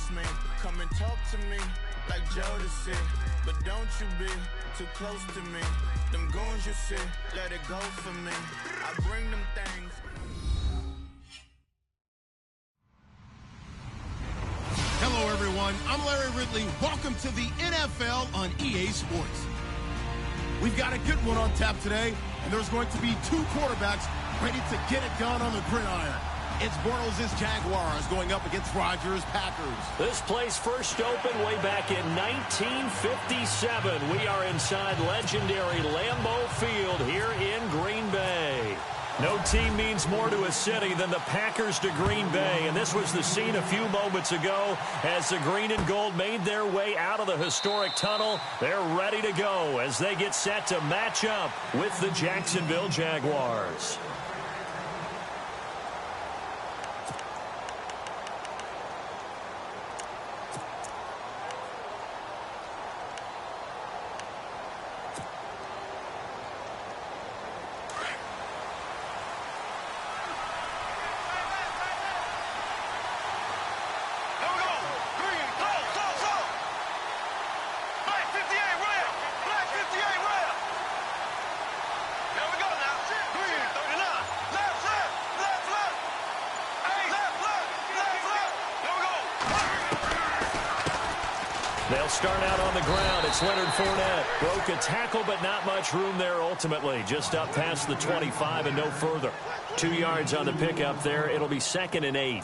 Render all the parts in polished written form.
notice me. Come and talk to me like Jodeci. But don't you be too close to me. Them goons you see, let it go for me. I bring them things. Hello, everyone. I'm Larry Ridley. Welcome to the NFL on EA Sports. We've got a good one on tap today, and there's going to be two quarterbacks ready to get it done on the gridiron. It's Bortles' Jaguars going up against Rodgers' Packers. This place first opened way back in 1957. We are inside legendary Lambeau Field here in Green Bay. No team means more to a city than the Packers to Green Bay, and this was the scene a few moments ago as the green and gold made their way out of the historic tunnel. They're ready to go as they get set to match up with the Jacksonville Jaguars. They'll start out on the ground. It's Leonard Fournette. Broke a tackle, but not much room there ultimately. Just up past the 25 and no further. 2 yards on the pickup there. It'll be 2nd and 8.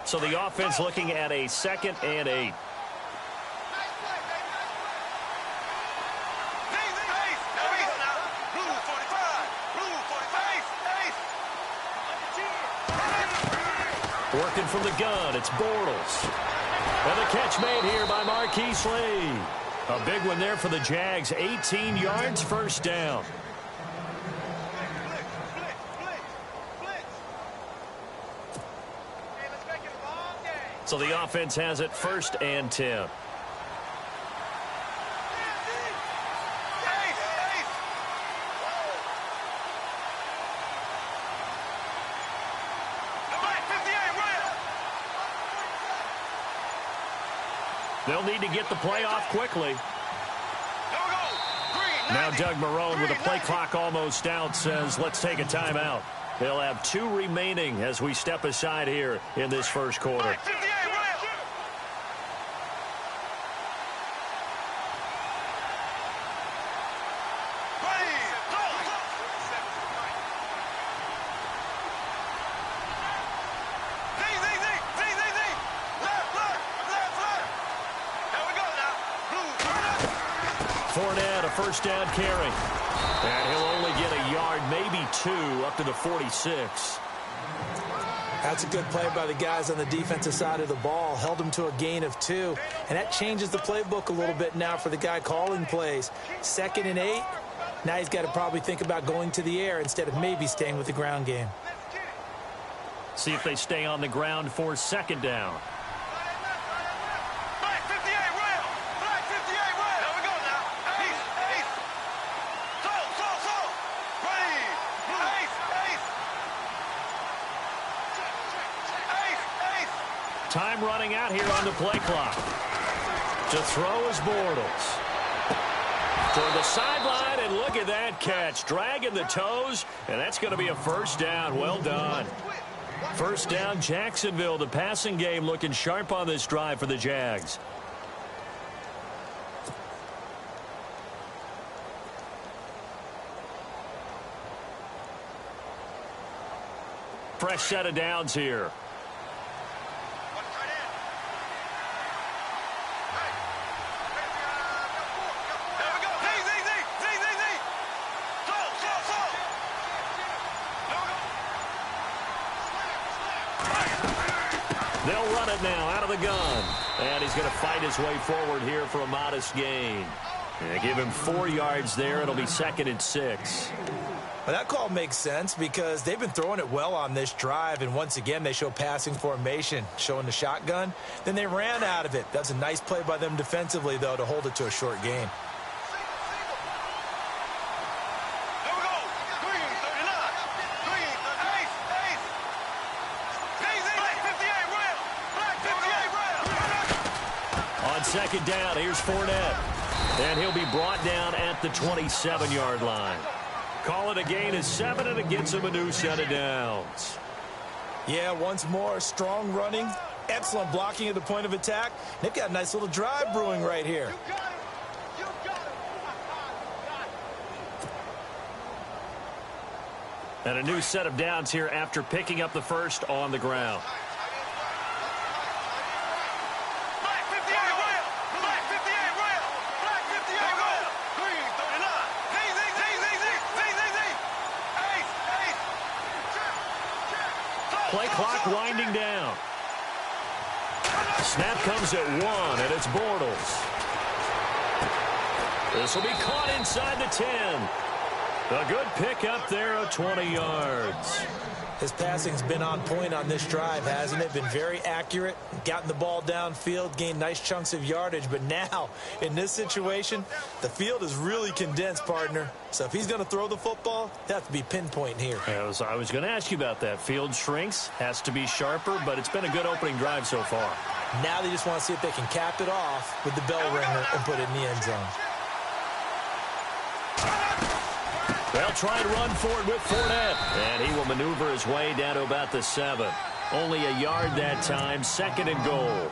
So the offense looking at a 2nd and 8. Working from the gun, it's Bortles. And the catch made here by Marquise Lee. A big one there for the Jags. 18 yards, first down. So the offense has it 1st and 10. They'll need to get the play off quickly. Now Doug Marrone with the play clock almost out says, let's take a timeout. They'll have 2 remaining as we step aside here in this first quarter. Fournette, a first down carry. And he'll only get a yard, maybe 2, up to the 46. That's a good play by the guys on the defensive side of the ball. Held him to a gain of 2. And that changes the playbook a little bit now for the guy calling plays. 2nd and 8. Now he's got to probably think about going to the air instead of maybe staying with the ground game. See if they stay on the ground for 2nd down. Time running out here on the play clock. To throw is Bortles. Toward the sideline, and look at that catch. Dragging the toes, and that's going to be a first down. Well done. First down, Jacksonville. The passing game looking sharp on this drive for the Jags. Fresh set of downs here. They'll run it now out of the gun. And he's going to fight his way forward here for a modest gain. And give him 4 yards there. It'll be 2nd and 6. Well, that call makes sense because they've been throwing it well on this drive. And once again, they show passing formation, showing the shotgun. Then they ran out of it. That's a nice play by them defensively, though, to hold it to a short gain. second down. Here's Fournette. And he'll be brought down at the 27-yard line. Call it a gain of 7, and it gets him a new set of downs. Yeah, once more, strong running, excellent blocking at the point of attack. They've got a nice little drive brewing right here. And a new set of downs here after picking up the first on the ground. Play clock winding down. Snap comes at 1, and it's Bortles. This will be caught inside the 10. A good pick up there of 20 yards. His passing's been on point on this drive, hasn't it? Been very accurate, gotten the ball downfield, gained nice chunks of yardage. But now, in this situation, the field is really condensed, partner. So if he's going to throw the football, that has to be pinpoint here. I was going to ask you about that. Field shrinks, has to be sharper, but it's been a good opening drive so far. Now they just want to see if they can cap it off with the bell ringer and put it in the end zone. They'll try and run forward with Fournette. And he will maneuver his way down to about the 7. Only a yard that time, 2nd and goal.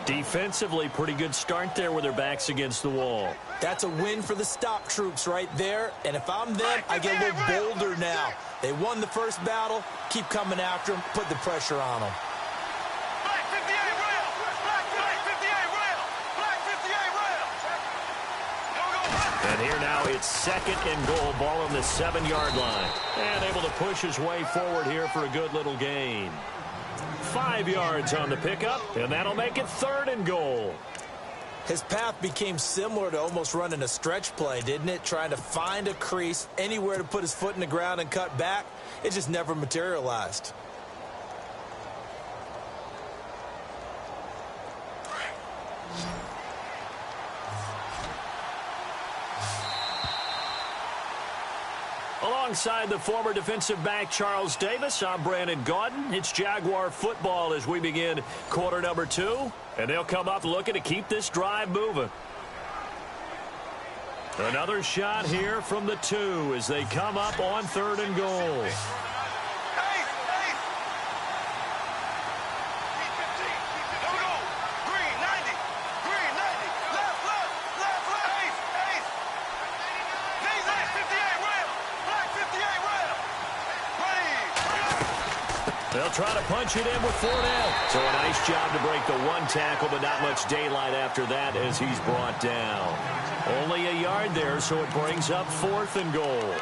Defensively, pretty good start there with their backs against the wall. That's a win for the stop troops right there. And if I'm them, I get a little bolder now. They won the first battle. Keep coming after them. Put the pressure on them. And here now it's 2nd and goal. Ball on the 7-yard line. And able to push his way forward here for a good little gain. 5 yards on the pickup, and that'll make it 3rd and goal. His path became similar to almost running a stretch play, didn't it? Trying to find a crease, anywhere to put his foot in the ground and cut back. It just never materialized. Alongside the former defensive back Charles Davis, I'm Brandon Gaudin. It's Jaguar football as we begin quarter number 2. And they'll come up looking to keep this drive moving. Another shot here from the 2 as they come up on 3rd and goal. They'll try to punch it in with Fournette. So a nice job to break the 1 tackle, but not much daylight after that as he's brought down. Only a yard there, so it brings up 4th and goal.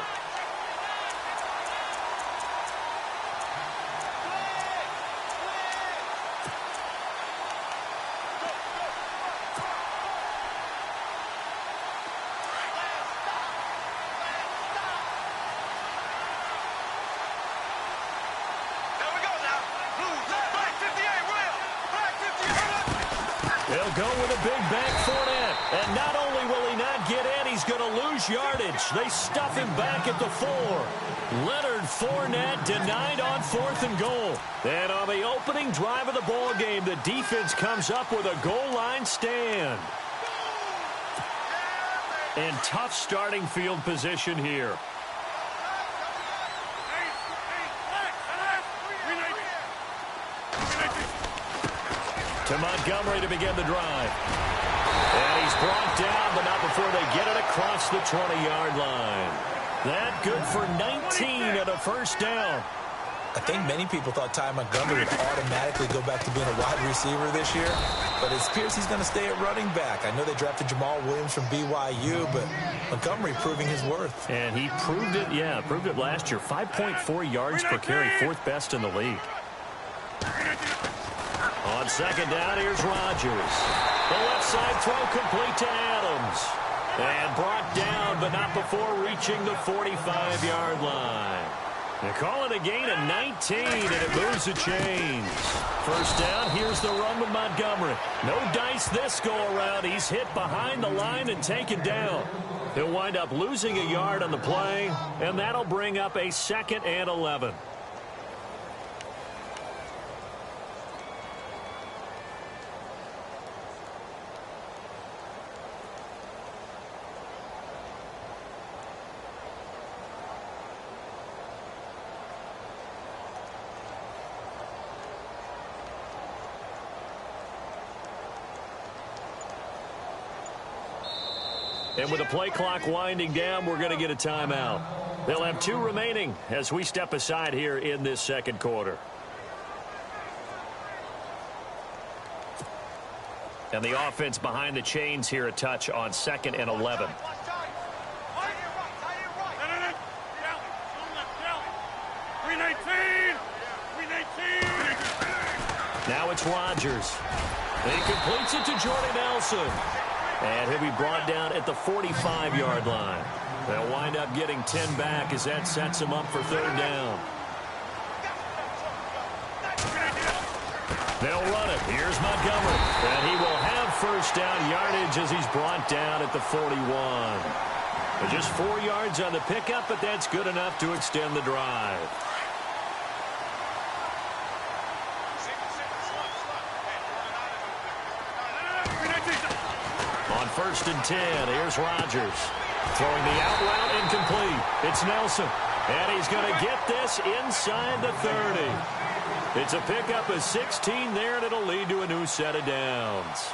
They'll go with a big bank Fournette. And not only will he not get in, he's going to lose yardage. They stuff him back at the 4. Leonard Fournette denied on 4th and goal. And on the opening drive of the ball game, the defense comes up with a goal line stand. And tough starting field position here. To Montgomery to begin the drive. And he's brought down, but not before they get it across the 20-yard line. That good for 19 and a first down. I think many people thought Ty Montgomery would automatically go back to being a wide receiver this year, but it appears he's going to stay at running back. I know they drafted Jamal Williams from BYU, but Montgomery proving his worth. And he proved it, proved it last year. 5.4 yards per carry, 4th best in the league. On 2nd down, here's Rodgers. The left side throw complete to Adams. And brought down, but not before reaching the 45-yard line. They call it a gain of 19, and it moves the chains. First down, here's the run with Montgomery. No dice this go-around. He's hit behind the line and taken down. He'll wind up losing a yard on the play, and that'll bring up a 2nd and 11. And with the play clock winding down, we're going to get a timeout. They'll have 2 remaining as we step aside here in this second quarter. And the offense behind the chains here a touch on 2nd and 11. Now it's Rodgers. He completes it to Jordy Nelson. And he'll be brought down at the 45-yard line. They'll wind up getting 10 back as that sets him up for 3rd down. They'll run it. Here's Montgomery. And he will have 1st down yardage as he's brought down at the 41. Just 4 yards on the pickup, but that's good enough to extend the drive. On 1st and 10, here's Rodgers. Throwing the out route incomplete. It's Nelson. And he's going to get this inside the 30. It's a pickup of 16 there, and it'll lead to a new set of downs.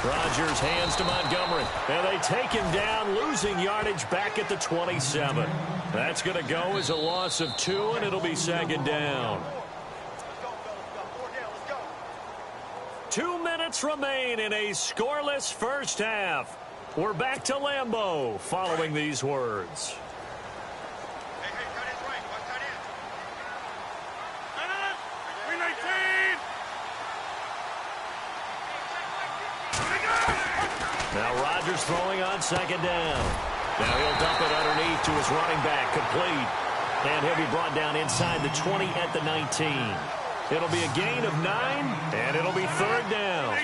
Rodgers hands to Montgomery. And they take him down, losing yardage back at the 27. That's going to go as a loss of 2, and it'll be 2nd down. 2 minutes remain in a scoreless first half. We're back to Lambeau following these words. Now Rodgers throwing on 2nd down. Now he'll dump it underneath to his running back, complete. And he'll be brought down inside the 20 at the 19. It'll be a gain of 9, and it'll be 3rd down.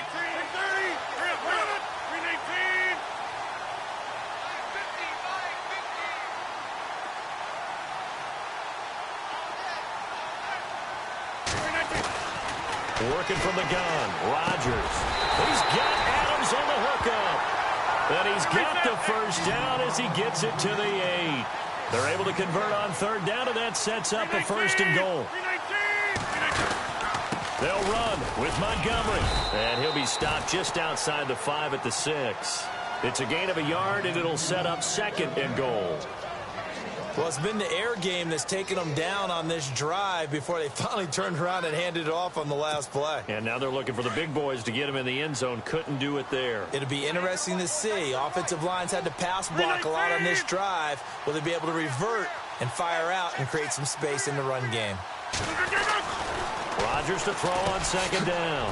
Working from the gun, Rodgers. He's got Adams on the hookup. And he's got the 1st down as he gets it to the 8. They're able to convert on 3rd down, and that sets up a 1st and goal. They'll run with Montgomery. And he'll be stopped just outside the 5 at the 6. It's a gain of a yard, and it'll set up 2nd and goal. Well, it's been the air game that's taken them down on this drive before they finally turned around and handed it off on the last play. And now they're looking for the big boys to get him in the end zone. Couldn't do it there. It'll be interesting to see. Offensive lines had to pass block a lot on this drive. Will they be able to revert and fire out and create some space in the run game? Rodgers to throw on 2nd down.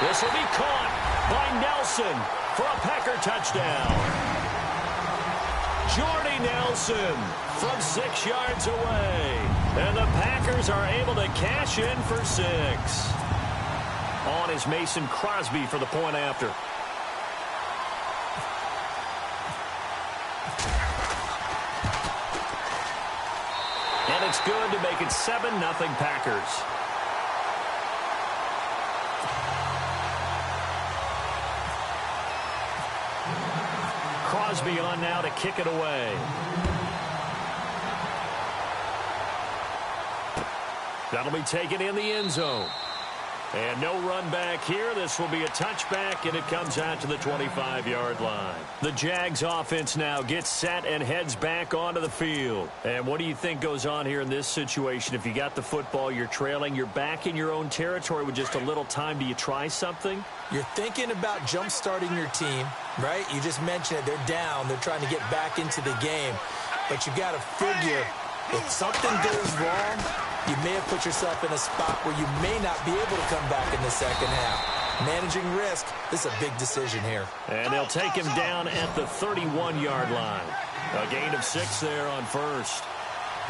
This will be caught by Nelson for a Packer touchdown. Jordy Nelson from 6 yards away. And the Packers are able to cash in for 6. On is Mason Crosby for the point after. And it's good to make it 7-0 Packers. Crosby on now to kick it away. That'll be taken in the end zone. And no run back here. This will be a touchback, and it comes out to the 25-yard line. The Jags offense now gets set and heads back onto the field. And what do you think goes on here in this situation? If you got the football, you're trailing, you're back in your own territory with just a little time. Do you try something? You're thinking about jump-starting your team, right? You just mentioned it. They're down. They're trying to get back into the game. But you got to figure if something goes wrong, you may have put yourself in a spot where you may not be able to come back in the second half. Managing risk, this is a big decision here. And they'll take him down at the 31-yard line. A gain of 6 there on 1st.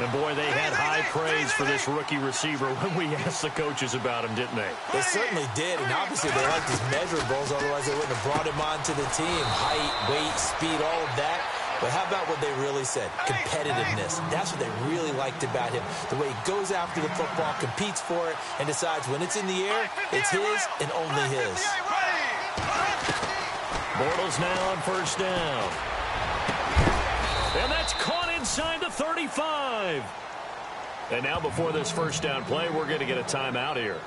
And, boy, they had high praise for this rookie receiver when we asked the coaches about him, didn't they? They certainly did, and obviously they liked his measurables, otherwise they wouldn't have brought him onto the team. Height, weight, speed, all of that. But how about what they really said? Competitiveness. That's what they really liked about him. The way he goes after the football, competes for it, and decides when it's in the air, it's his and only his. Bortles now on 1st down. And that's caught inside the 35. And now before this 1st down play, we're going to get a timeout here,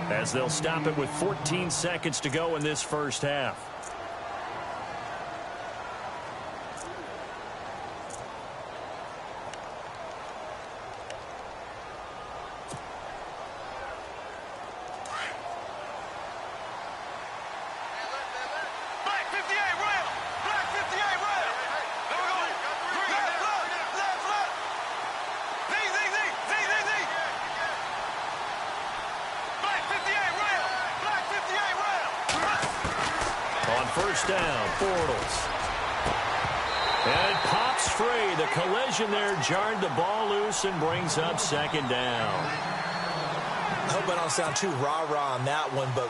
as they'll stop it with 14 seconds to go in this first half. first down. Bortles. And it pops free. The collision there jarred the ball loose and brings up second down. I hope I don't sound too rah-rah on that one, but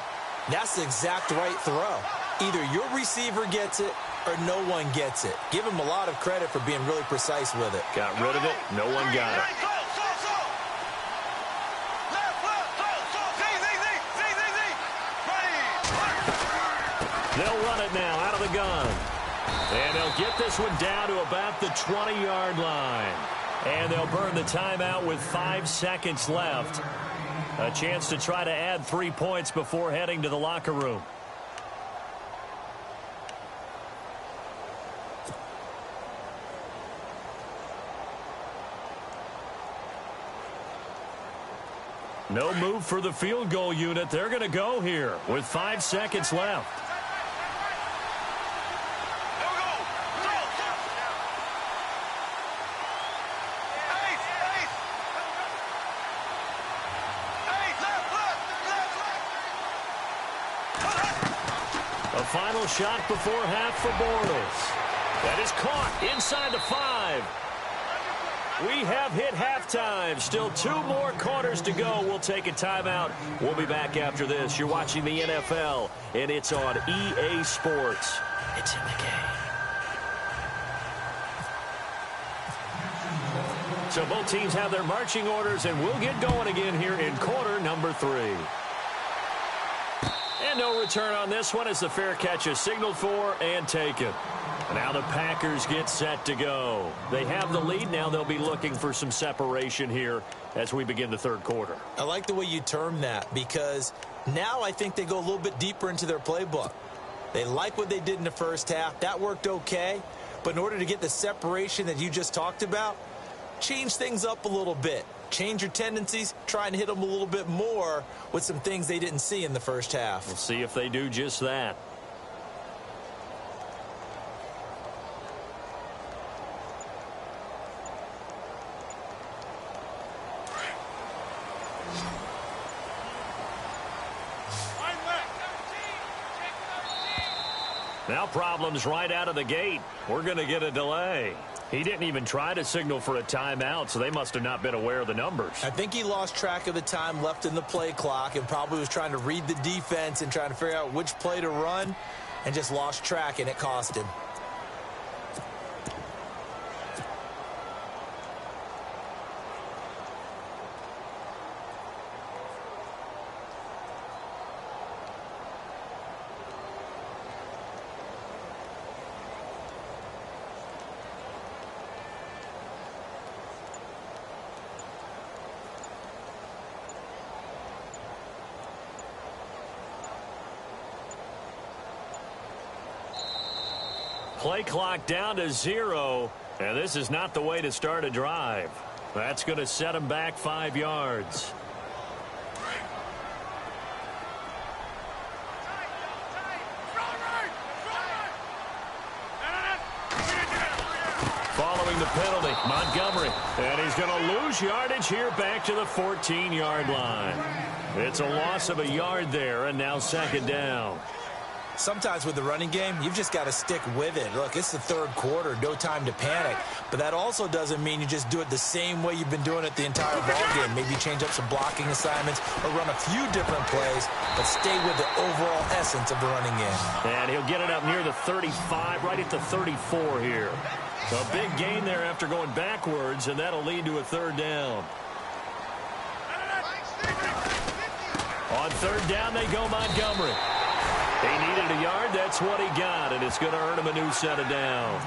that's the exact right throw. Either your receiver gets it or no one gets it. Give him a lot of credit for being really precise with it. Got rid of it. No one got it. They'll run it now out of the gun. And they'll get this one down to about the 20-yard line. And they'll burn the timeout with 5 seconds left. A chance to try to add 3 points before heading to the locker room. No move for the field goal unit. They're going to go here with 5 seconds left. A final shot before half for Bortles. That is caught inside the 5. We have hit halftime. Still 2 more quarters to go. We'll take a timeout. We'll be back after this. You're watching the NFL, and it's on EA Sports. It's in the game. So both teams have their marching orders, and we'll get going again here in quarter number 3. And no return on this one as the fair catch is signaled for and taken. Now the Packers get set to go. They have the lead. Now they'll be looking for some separation here as we begin the third quarter. I like the way you term that because now I think they go a little bit deeper into their playbook. They like what they did in the first half. That worked okay. But in order to get the separation that you just talked about, change things up a little bit. Change your tendencies, try and hit them a little bit more with some things they didn't see in the first half. We'll see if they do just that. Now problems right out of the gate. We're going to get a delay. He didn't even try to signal for a timeout, so they must have not been aware of the numbers. I think he lost track of the time left in the play clock and probably was trying to read the defense and trying to figure out which play to run and just lost track, and it cost him. Play clock down to 0, and this is not the way to start a drive. That's going to set them back 5 yards. Following the penalty, Montgomery, and he's going to lose yardage here back to the 14-yard line. It's a loss of a yard there, and now second down. Sometimes with the running game, you've just got to stick with it. Look, it's the third quarter, no time to panic. But that also doesn't mean you just do it the same way you've been doing it the entire ball game. Maybe change up some blocking assignments or run a few different plays, but stay with the overall essence of the running game. And he'll get it up near the 35, right at the 34 here. So a big gain there after going backwards, and that'll lead to a third down. On third down, they go Montgomery. He needed a yard. That's what he got, and it's going to earn him a new set of downs.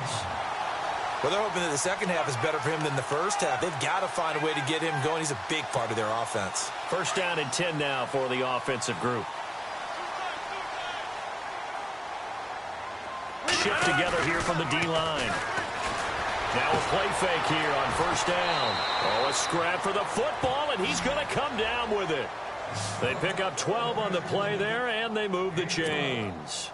Well, they're hoping that the second half is better for him than the first half. They've got to find a way to get him going. He's a big part of their offense. First down and 10 now for the offensive group. Shift together here from the D-line. Now a play fake here on first down. Oh, a scrap for the football, and he's going to come down with it. They pick up 12 on the play there, and they move the chains.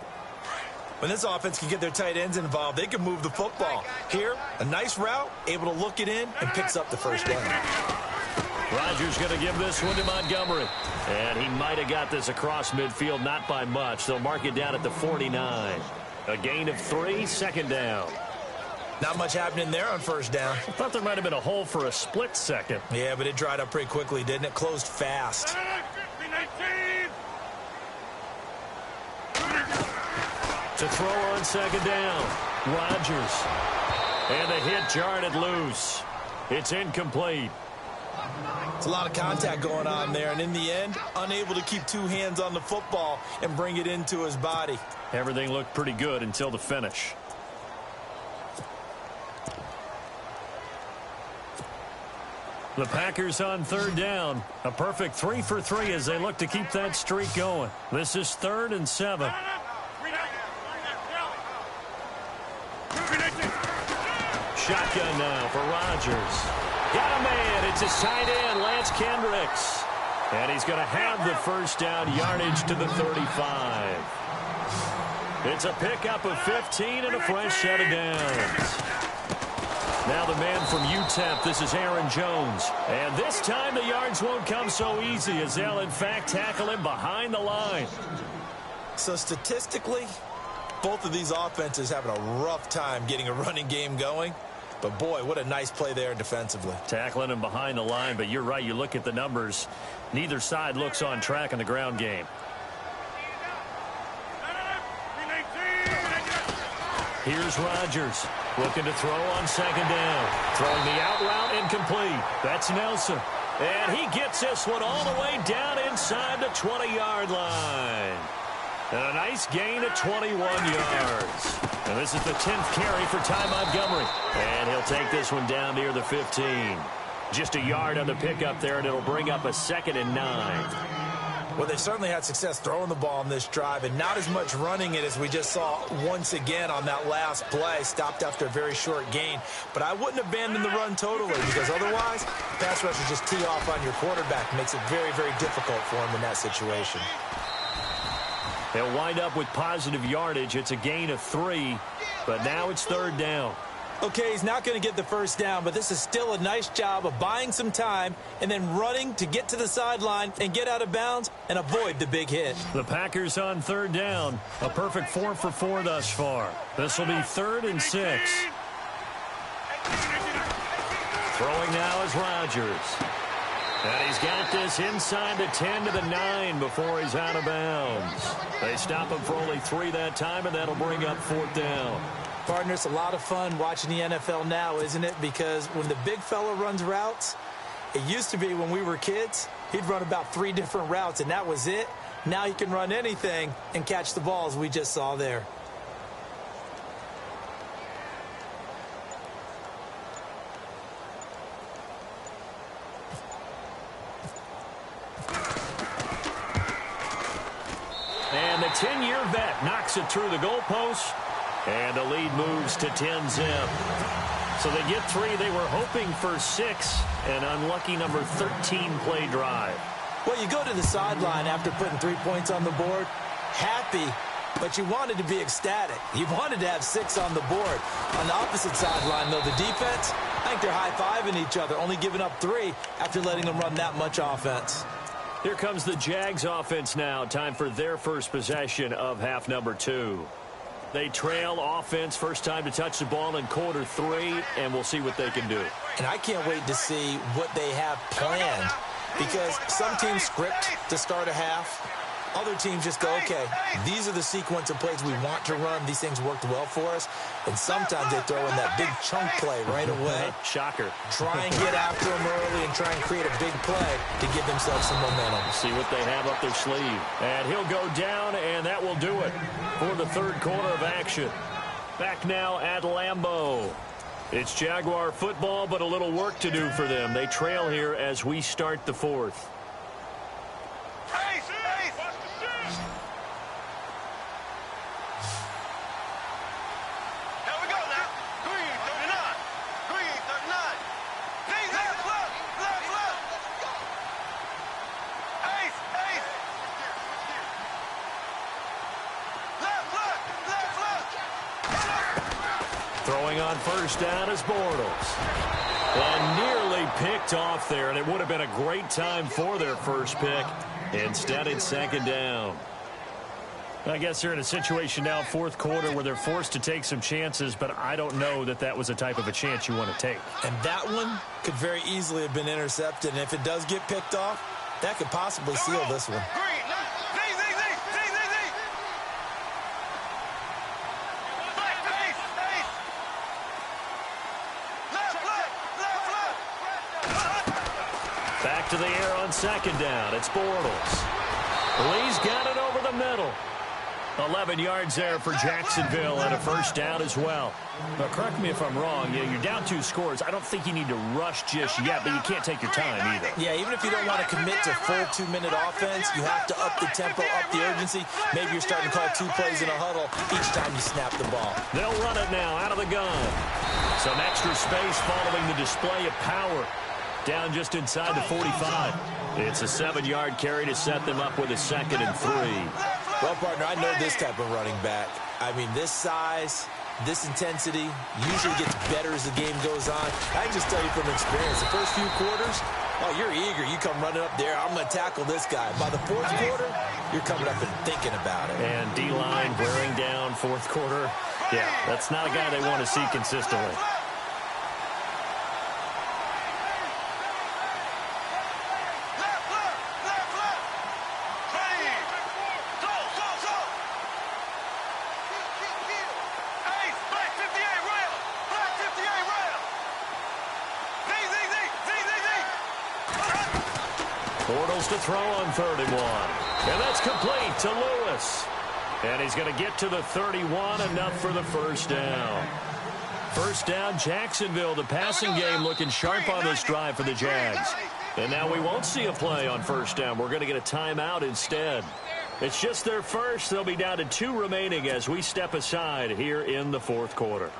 When this offense can get their tight ends involved, they can move the football. Here, a nice route, able to look it in, and picks up the first down. Rodgers going to give this one to Montgomery. And he might have got this across midfield, not by much. They'll mark it down at the 49. A gain of 3, second down. Not much happening there on first down. I thought there might have been a hole for a split second. Yeah, but it dried up pretty quickly, didn't it? Closed fast. To throw on second down, Rodgers. And the hit jarred it loose. It's incomplete. It's a lot of contact going on there, and in the end, unable to keep two hands on the football and bring it into his body. Everything looked pretty good until the finish. The Packers on third down. A perfect 3 for 3 as they look to keep that streak going. This is 3rd and 7. Shotgun now for Rodgers. Got a man. It's his tight end, Lance Kendricks. And he's going to have the first down, yardage to the 35. It's a pickup of 15 and a fresh set of downs. Now the man from UTEP, this is Aaron Jones. And this time the yards won't come so easy as they'll in fact tackle him behind the line. So statistically, both of these offenses having a rough time getting a running game going. But boy, what a nice play there defensively. Tackling him behind the line, but you're right, you look at the numbers. Neither side looks on track in the ground game. Here's Rodgers looking to throw on second down. Throwing the out route incomplete. That's Nelson. And he gets this one all the way down inside the 20-yard line. And a nice gain of 21 yards. And this is the 10th carry for Ty Montgomery. And he'll take this one down near the 15. Just a yard on the pickup there, and it'll bring up a 2nd and 9. Well, they certainly had success throwing the ball on this drive, and not as much running it as we just saw once again on that last play. Stopped after a very short gain. But I wouldn't abandon the run totally, because otherwise, pass rushers just tee off on your quarterback. Makes it very, very difficult for him in that situation. They'll wind up with positive yardage. It's a gain of 3, but now it's 3rd down. Okay, he's not going to get the first down, but this is still a nice job of buying some time and then running to get to the sideline and get out of bounds and avoid the big hit. The Packers on 3rd down. A perfect 4 for 4 thus far. This will be 3rd and 6. Throwing now is Rodgers. And he's got this inside the 10 to the 9 before he's out of bounds. They stop him for only 3 that time, and that'll bring up 4th down. Partner, it's a lot of fun watching the NFL now, isn't it? Because when the big fella runs routes, it used to be when we were kids, he'd run about 3 different routes, and that was it. Now he can run anything and catch the balls we just saw there. And the 10-year vet knocks it through the goalpost. And the lead moves to 10-zip. So they get 3. They were hoping for 6. An unlucky number 13 play drive. Well, you go to the sideline after putting 3 points on the board, happy, but you wanted to be ecstatic. You wanted to have 6 on the board. On the opposite sideline, though, the defense, I think they're high-fiving each other, only giving up 3 after letting them run that much offense. Here comes the Jags offense now. Time for their first possession of half number 2. They trail offense, first time to touch the ball in quarter 3, and we'll see what they can do. And I can't wait to see what they have planned, because some teams script to start a half. Other teams just go, okay, these are the sequence of plays we want to run. These things worked well for us. And sometimes they throw in that big chunk play right away. Shocker. Try and get after them early and try and create a big play to give themselves some momentum. See what they have up their sleeve. And he'll go down, and that will do it for the 3rd quarter of action. Back now at Lambeau. It's Jaguar football, but a little work to do for them. They trail here as we start the 4th. Throwing on first down is Bortles. And nearly picked off there, and it would have been a great time for their first pick. Instead, it's 2nd down. I guess they're in a situation now, fourth quarter, where they're forced to take some chances, but I don't know that that was the type of a chance you want to take. And that one could very easily have been intercepted, and if it does get picked off, that could possibly seal this one. Back to the air on second down. It's Bortles. Lee's got it over the middle. 11 yards there for Jacksonville and a first down as well. Now, correct me if I'm wrong. You're down 2 scores. I don't think you need to rush just yet, but you can't take your time either. Yeah, even if you don't want to commit to full 2-minute offense, you have to up the tempo, up the urgency. Maybe you're starting to call 2 plays in a huddle each time you snap the ball. They'll run it now out of the gun. Some extra space following the display of power. Down just inside the 45. It's a 7-yard carry to set them up with a 2nd and 3. Well, partner, I know this type of running back. I mean, this size, this intensity usually gets better as the game goes on. I can just tell you from experience, the first few quarters, oh, you're eager. You come running up there, I'm going to tackle this guy. By the fourth quarter, you're coming up and thinking about it. And D-line wearing down fourth quarter. Yeah, that's not a guy they want to see consistently. Bortles to throw on 31. And that's complete to Lewis. And he's going to get to the 31, enough for the first down. First down, Jacksonville. The passing game looking sharp on this drive for the Jags. And now we won't see a play on first down. We're going to get a timeout instead. It's just their first. They'll be down to 2 remaining as we step aside here in the fourth quarter.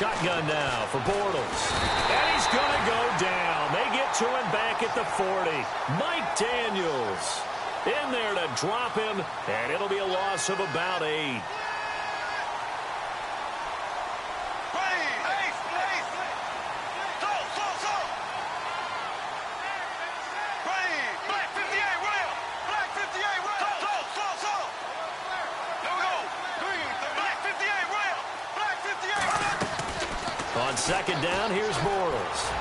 Shotgun now for Bortles. And he's going to go down. They get to him back at the 40. Mike Daniels in there to drop him, and it'll be a loss of about 8. On second down, here's Bortles.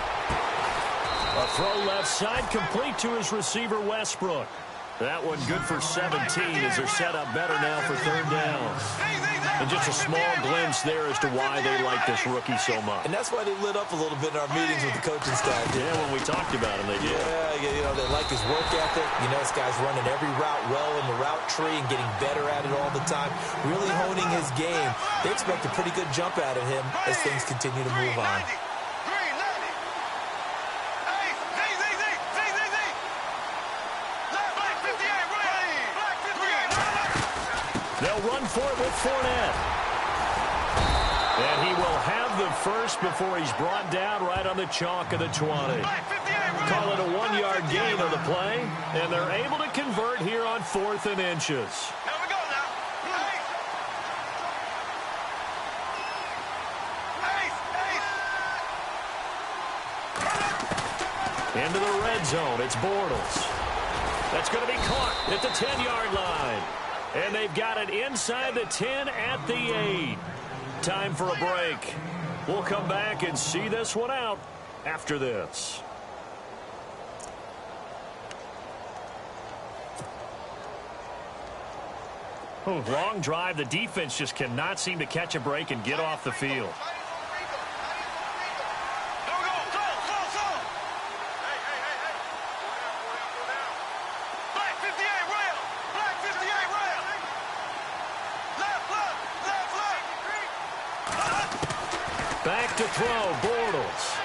A throw left side, complete to his receiver, Westbrook. That one good for 17 as they're set up better now for third down. And just a small glimpse there as to why they like this rookie so much. And that's why they lit up a little bit in our meetings with the coaching staff. Yeah, when we talked about him, they did. Yeah, you know, they like his work ethic. You know, this guy's running every route well in the route tree and getting better at it all the time, really honing his game. They expect a pretty good jump out of him as things continue to move on. They'll run for it with Fournette. And he will have the first before he's brought down right on the chalk of the 20. Call it a 1-yard gain on the play, and they're able to convert here on 4th and inches. Into the red zone, it's Bortles. That's going to be caught at the 10-yard line. And they've got it inside the 10 at the 8. Time for a break. We'll come back and see this one out after this. Long drive. The defense just cannot seem to catch a break and get off the field. Back to throw, Bortles.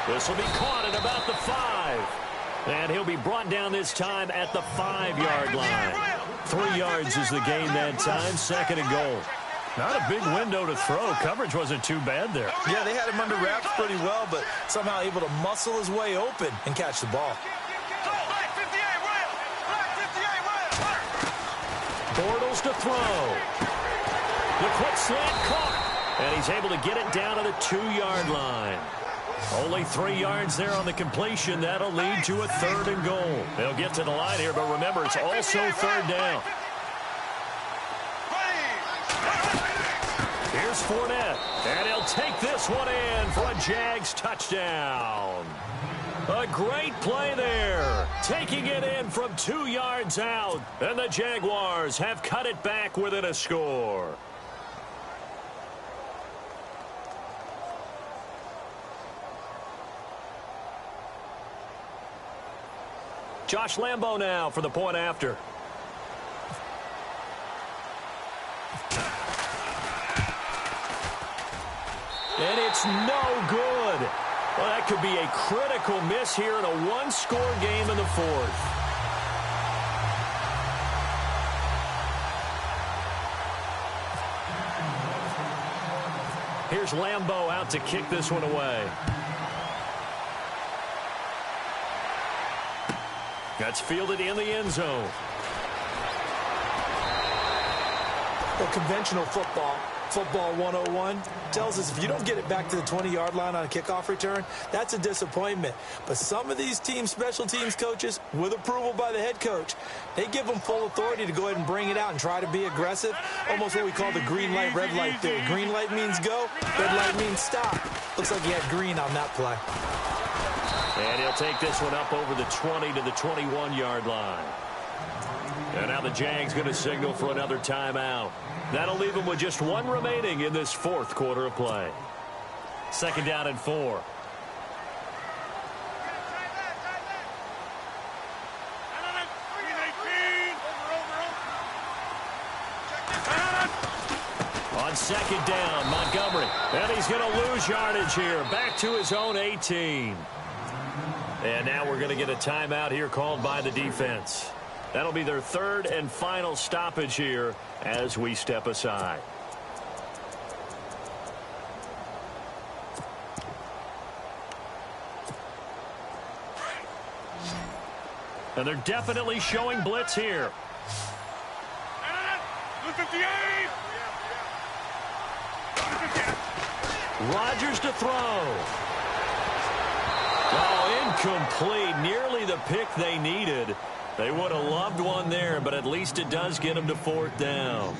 This will be caught at about the 5. And he'll be brought down this time at the 5-yard line. 3 yards is the gain that time, 2nd and goal. Not a big window to throw. Coverage wasn't too bad there. Yeah, they had him under wraps pretty well, but somehow able to muscle his way open and catch the ball. Bortles to throw. The quick slant caught. And he's able to get it down to the 2-yard line. Only 3 yards there on the completion. That'll lead to a 3rd and goal. They'll get to the line here, but remember, it's also 3rd down. Here's Fournette, and he'll take this one in for a Jags touchdown. A great play there, taking it in from 2 yards out, and the Jaguars have cut it back within a score. Josh Lambo now for the point after. And it's no good. Well, that could be a critical miss here in a one-score game in the 4th. Here's Lambo out to kick this one away. That's fielded in the end zone. Well, conventional football 101, tells us if you don't get it back to the 20-yard line on a kickoff return, that's a disappointment. But some of these special teams coaches, with approval by the head coach, they give them full authority to go ahead and bring it out and try to be aggressive. Almost what we call the green light, red light theory. Green light means go, red light means stop. Looks like he had green on that play. And he'll take this one up over the 20 to the 21-yard line. And now the Jags going to signal for another timeout. That'll leave them with just 1 remaining in this 4th quarter of play. 2nd down and 4. On 2nd down, Montgomery. And he's going to lose yardage here. Back to his own 18. And now we're going to get a timeout here called by the defense. That'll be their 3rd and final stoppage here as we step aside. And they're definitely showing blitz here. Rodgers to throw. Oh, incomplete. Nearly the pick they needed. They would have loved one there, but at least it does get them to 4th down.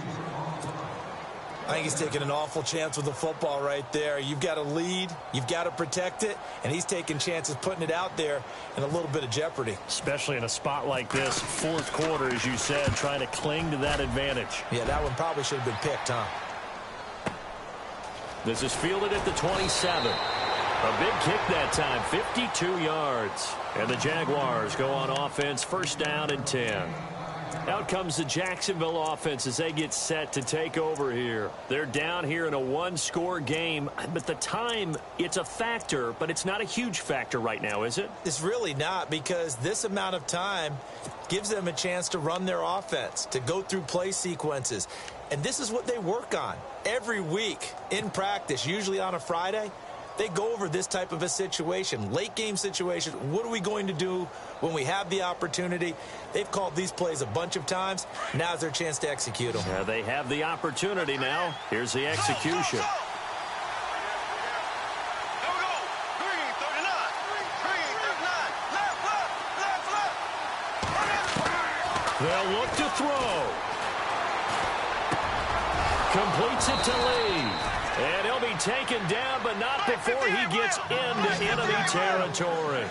I think he's taking an awful chance with the football right there. You've got to lead, you've got to protect it, and he's taking chances putting it out there in a little bit of jeopardy. Especially in a spot like this, 4th quarter, as you said, trying to cling to that advantage. Yeah, that one probably should have been picked, huh? This is fielded at the 27. A big kick that time, 52 yards. And the Jaguars go on offense, 1st down and 10. Out comes the Jacksonville offense as they get set to take over here. They're down here in a 1-score game, but the time, it's a factor, but it's not a huge factor right now, is it? It's really not, because this amount of time gives them a chance to run their offense, to go through play sequences. And this is what they work on every week in practice, usually on a Friday. They go over this type of a situation, late game situation. What are we going to do when we have the opportunity? They've called these plays a bunch of times. Now's their chance to execute them. Yeah, they have the opportunity now. Here's the execution. They'll look to throw. Completes it to Lee. And he'll be taken down, but not before he gets into enemy territory.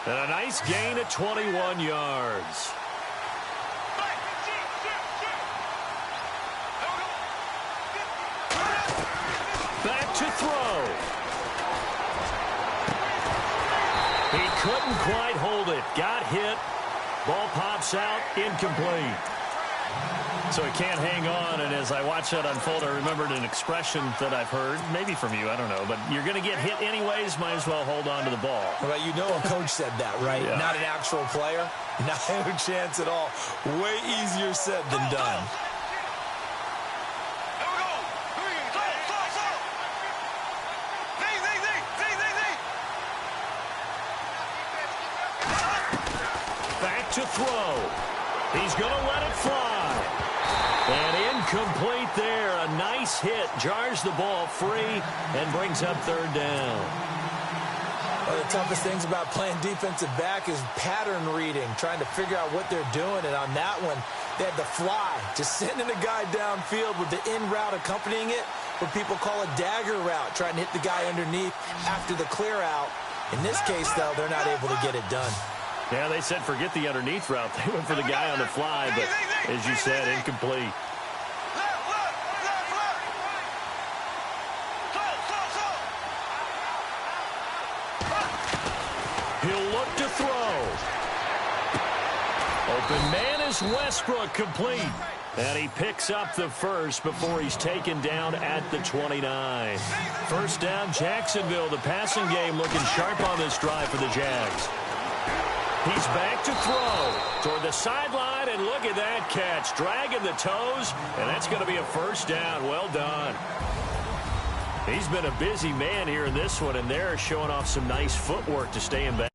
And a nice gain of 21 yards. Back to throw. He couldn't quite hold it. Got hit. Ball pops out. Incomplete. So he can't hang on, and as I watch that unfold, I remembered an expression that I've heard, maybe from you, I don't know, but you're going to get hit anyways, might as well hold on to the ball. Well, you know a coach said that, right? Yeah. Not an actual player. Not a chance at all. Way easier said than done. Back to throw. He's going to let it fly. And incomplete there. A nice hit. Jars the ball free and brings up third down. One of the toughest things about playing defensive back is pattern reading, trying to figure out what they're doing. And on that one, they had the fly, just sending a guy downfield with the in route accompanying it, what people call a dagger route, trying to hit the guy underneath after the clear out. In this case, though, they're not able to get it done. Yeah, they said forget the underneath route. They went for the guy on the fly, but as you said, incomplete. He'll look to throw. Open man is Westbrook, complete. And he picks up the first before he's taken down at the 29. First down, Jacksonville. The passing game looking sharp on this drive for the Jags. He's back to throw toward the sideline, and look at that catch. Dragging the toes, and that's going to be a first down. Well done. He's been a busy man here in this one, and they're showing off some nice footwork to stay in bounds.